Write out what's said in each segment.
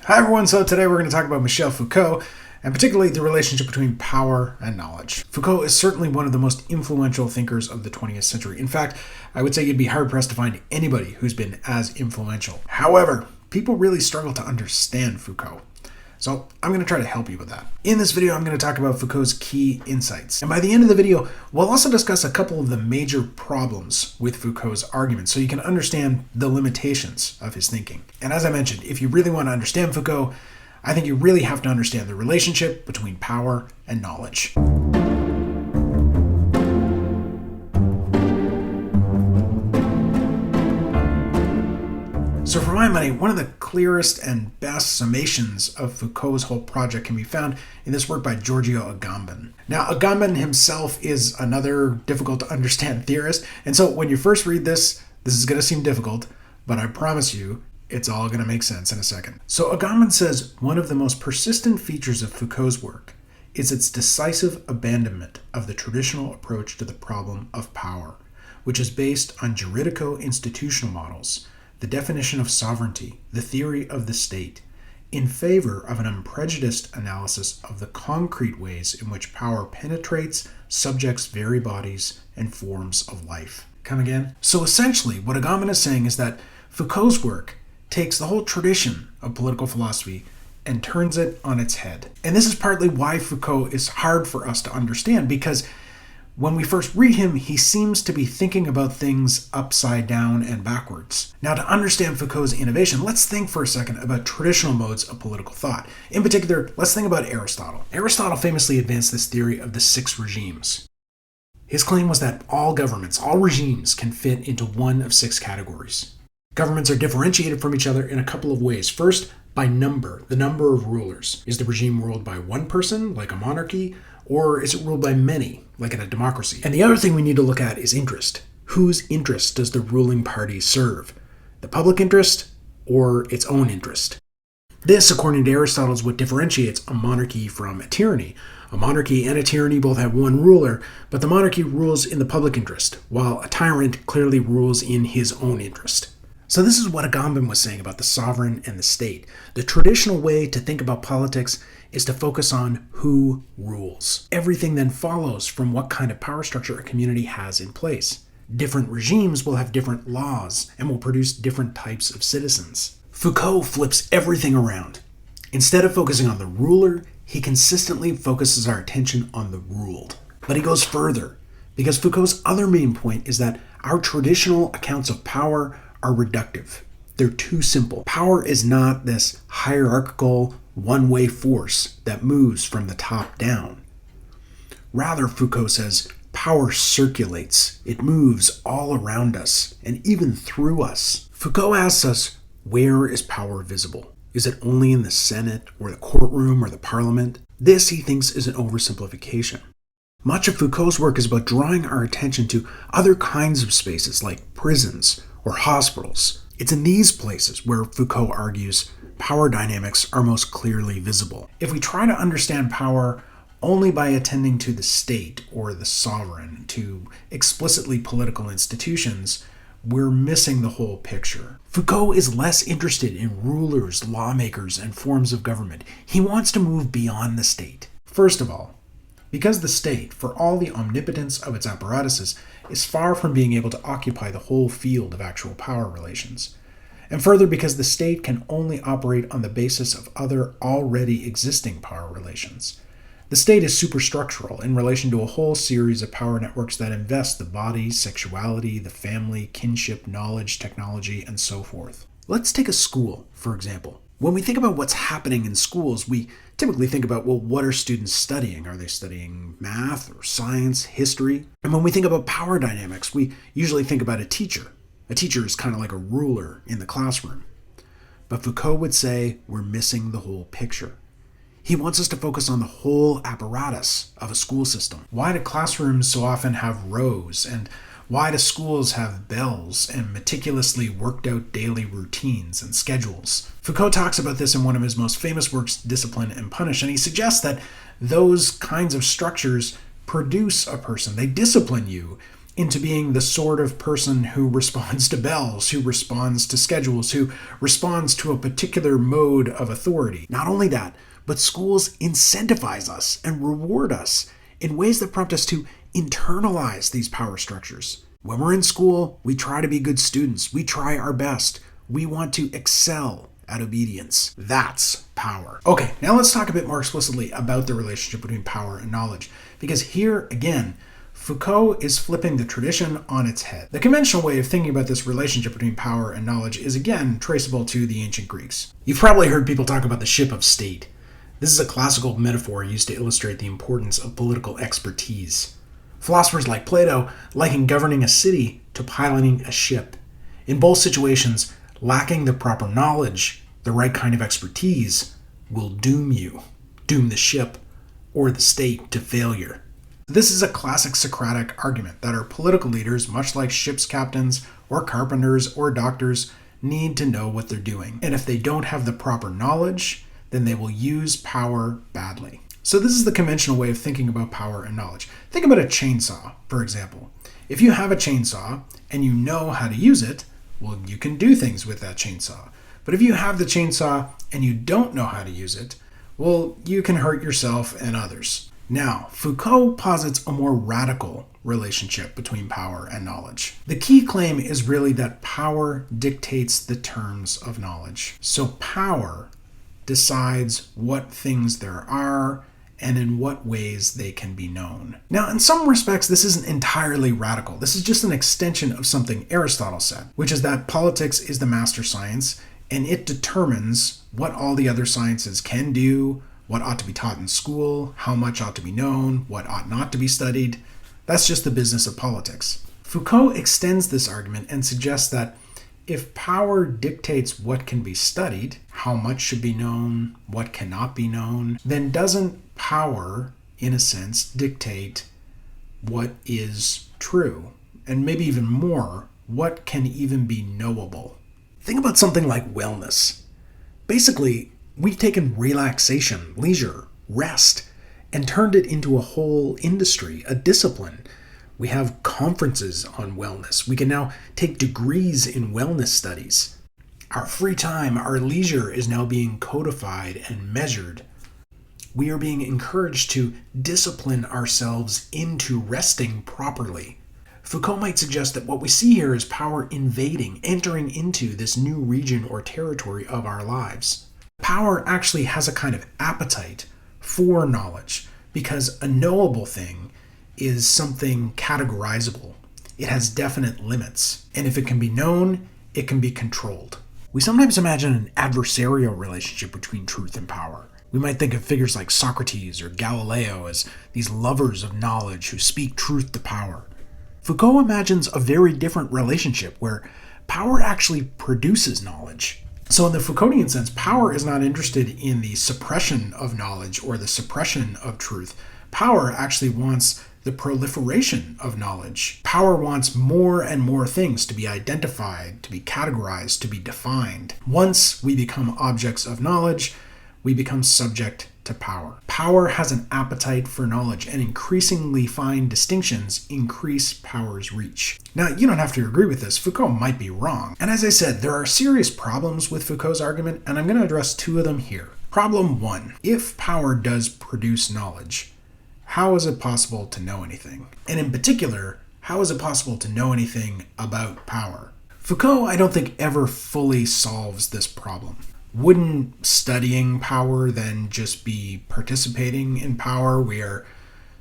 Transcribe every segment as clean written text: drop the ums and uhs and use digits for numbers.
Hi everyone, so today we're going to talk about Michel Foucault, and particularly the relationship between power and knowledge. Foucault is certainly one of the most influential thinkers of the 20th century. In fact, I would say you'd be hard-pressed to find anybody who's been as influential. However, people really struggle to understand Foucault. So I'm going to try to help you with that. In this video, I'm going to talk about Foucault's key insights. And by the end of the video, we'll also discuss a couple of the major problems with Foucault's arguments so you can understand the limitations of his thinking. And as I mentioned, if you really want to understand Foucault, I think you really have to understand the relationship between power and knowledge. So for my money, one of the clearest and best summations of Foucault's whole project can be found in this work by Giorgio Agamben. Now, Agamben himself is another difficult to understand theorist, and so when you first read this is going to seem difficult, but I promise you, it's all going to make sense in a second. So Agamben says one of the most persistent features of Foucault's work is its decisive abandonment of the traditional approach to the problem of power, which is based on juridico-institutional models, the definition of sovereignty, the theory of the state, in favor of an unprejudiced analysis of the concrete ways in which power penetrates, subjects very bodies, and forms of life. Come again? So essentially, what Agamben is saying is that Foucault's work takes the whole tradition of political philosophy and turns it on its head. And this is partly why Foucault is hard for us to understand, because when we first read him, he seems to be thinking about things upside down and backwards. Now, to understand Foucault's innovation, let's think for a second about traditional modes of political thought. In particular, let's think about Aristotle. Aristotle famously advanced this theory of the 6 regimes. His claim was that all governments, all regimes, can fit into one of 6 categories. Governments are differentiated from each other in a couple of ways. First, by number, the number of rulers. Is the regime ruled by one person, like a monarchy, or is it ruled by many, like in a democracy? And the other thing we need to look at is interest. Whose interest does the ruling party serve? The public interest or its own interest? This, according to Aristotle, is what differentiates a monarchy from a tyranny. A monarchy and a tyranny both have one ruler, but the monarchy rules in the public interest, while a tyrant clearly rules in his own interest. So this is what Agamben was saying about the sovereign and the state. The traditional way to think about politics is to focus on who rules. Everything then follows from what kind of power structure a community has in place. Different regimes will have different laws and will produce different types of citizens. Foucault flips everything around. Instead of focusing on the ruler, he consistently focuses our attention on the ruled. But he goes further, because Foucault's other main point is that our traditional accounts of power are reductive. They're too simple. Power is not this hierarchical, one-way force that moves from the top down. Rather, Foucault says, power circulates. It moves all around us and even through us. Foucault asks us, where is power visible? Is it only in the Senate or the courtroom or the parliament? This, he thinks, is an oversimplification. Much of Foucault's work is about drawing our attention to other kinds of spaces like prisons or hospitals. It's in these places where Foucault argues power dynamics are most clearly visible. If we try to understand power only by attending to the state or the sovereign, to explicitly political institutions, we're missing the whole picture. Foucault is less interested in rulers, lawmakers, and forms of government. He wants to move beyond the state. First of all, because the state, for all the omnipotence of its apparatuses, is far from being able to occupy the whole field of actual power relations. And further, because the state can only operate on the basis of other already existing power relations. The state is superstructural in relation to a whole series of power networks that invest the body, sexuality, the family, kinship, knowledge, technology, and so forth. Let's take a school, for example. When we think about what's happening in schools, we typically think about, well, what are students studying? Are they studying math or science, history? And when we think about power dynamics, we usually think about a teacher. A teacher is kind of like a ruler in the classroom. But Foucault would say we're missing the whole picture. He wants us to focus on the whole apparatus of a school system. Why do classrooms so often have rows? And why do schools have bells and meticulously worked out daily routines and schedules? Foucault talks about this in one of his most famous works, Discipline and Punish, and he suggests that those kinds of structures produce a person. They discipline you into being the sort of person who responds to bells, who responds to schedules, who responds to a particular mode of authority. Not only that, but schools incentivize us and reward us in ways that prompt us to internalize these power structures. When we're in school, we try to be good students. We try our best. We want to excel at obedience. That's power. Okay, now let's talk a bit more explicitly about the relationship between power and knowledge, because here, again, Foucault is flipping the tradition on its head. The conventional way of thinking about this relationship between power and knowledge is, again, traceable to the ancient Greeks. You've probably heard people talk about the ship of state. This is a classical metaphor used to illustrate the importance of political expertise. Philosophers like Plato liken governing a city to piloting a ship. In both situations, lacking the proper knowledge, the right kind of expertise, will doom you, doom the ship or the state to failure. This is a classic Socratic argument that our political leaders, much like ship's captains or carpenters or doctors, need to know what they're doing. And if they don't have the proper knowledge, then they will use power badly. So this is the conventional way of thinking about power and knowledge. Think about a chainsaw, for example. If you have a chainsaw and you know how to use it, well, you can do things with that chainsaw. But if you have the chainsaw and you don't know how to use it, well, you can hurt yourself and others. Now, Foucault posits a more radical relationship between power and knowledge. The key claim is really that power dictates the terms of knowledge. So power decides what things there are and in what ways they can be known. Now, in some respects, this isn't entirely radical. This is just an extension of something Aristotle said, which is that politics is the master science, and it determines what all the other sciences can do, what ought to be taught in school, how much ought to be known, what ought not to be studied. That's just the business of politics. Foucault extends this argument and suggests that if power dictates what can be studied, how much should be known, what cannot be known, then doesn't power, in a sense, dictate what is true? And maybe even more, what can even be knowable? Think about something like wellness. Basically, we've taken relaxation, leisure, rest, and turned it into a whole industry, a discipline. We have conferences on wellness. We can now take degrees in wellness studies. Our free time, our leisure is now being codified and measured. We are being encouraged to discipline ourselves into resting properly. Foucault might suggest that what we see here is power invading, entering into this new region or territory of our lives. Power actually has a kind of appetite for knowledge because a knowable thing is something categorizable. It has definite limits, and if it can be known, it can be controlled. We sometimes imagine an adversarial relationship between truth and power. We might think of figures like Socrates or Galileo as these lovers of knowledge who speak truth to power. Foucault imagines a very different relationship where power actually produces knowledge. So in the Foucauldian sense, power is not interested in the suppression of knowledge or the suppression of truth. Power actually wants the proliferation of knowledge. Power wants more and more things to be identified, to be categorized, to be defined. Once we become objects of knowledge, we become subject to power. Power has an appetite for knowledge, and increasingly fine distinctions increase power's reach. Now, you don't have to agree with this. Foucault might be wrong. And as I said, there are serious problems with Foucault's argument, and I'm going to address two of them here. Problem one, if power does produce knowledge, how is it possible to know anything? And in particular, how is it possible to know anything about power? Foucault, I don't think, ever fully solves this problem. Wouldn't studying power then just be participating in power? We are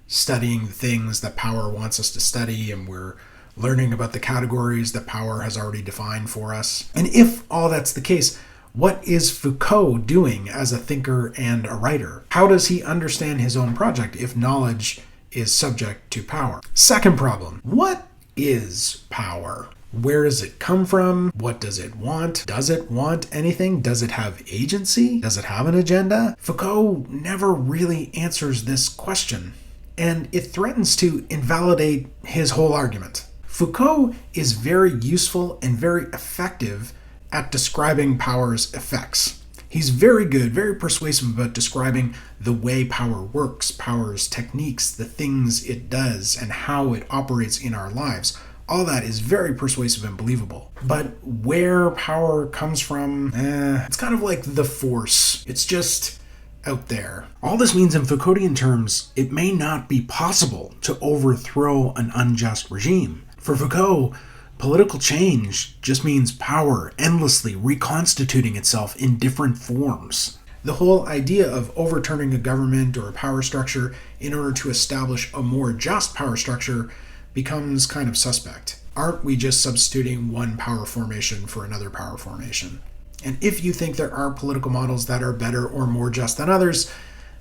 studying the things that power wants us to study, and we're learning about the categories that power has already defined for us. And if all that's the case, what is Foucault doing as a thinker and a writer? How does he understand his own project if knowledge is subject to power? Second problem, what is power? Where does it come from? What does it want? Does it want anything? Does it have agency? Does it have an agenda? Foucault never really answers this question, and it threatens to invalidate his whole argument. Foucault is very useful and very effective at describing power's effects. He's very good, very persuasive about describing the way power works, power's techniques, the things it does, and how it operates in our lives. All that is very persuasive and believable. But where power comes from, it's kind of like the Force. It's just out there. All this means in Foucauldian terms, it may not be possible to overthrow an unjust regime. For Foucault, political change just means power endlessly reconstituting itself in different forms. The whole idea of overturning a government or a power structure in order to establish a more just power structure becomes kind of suspect. Aren't we just substituting one power formation for another power formation? And if you think there are political models that are better or more just than others,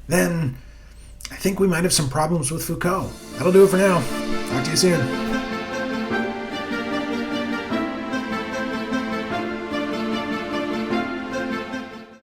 then I think we might have some problems with Foucault. That'll do it for now. Talk to you soon.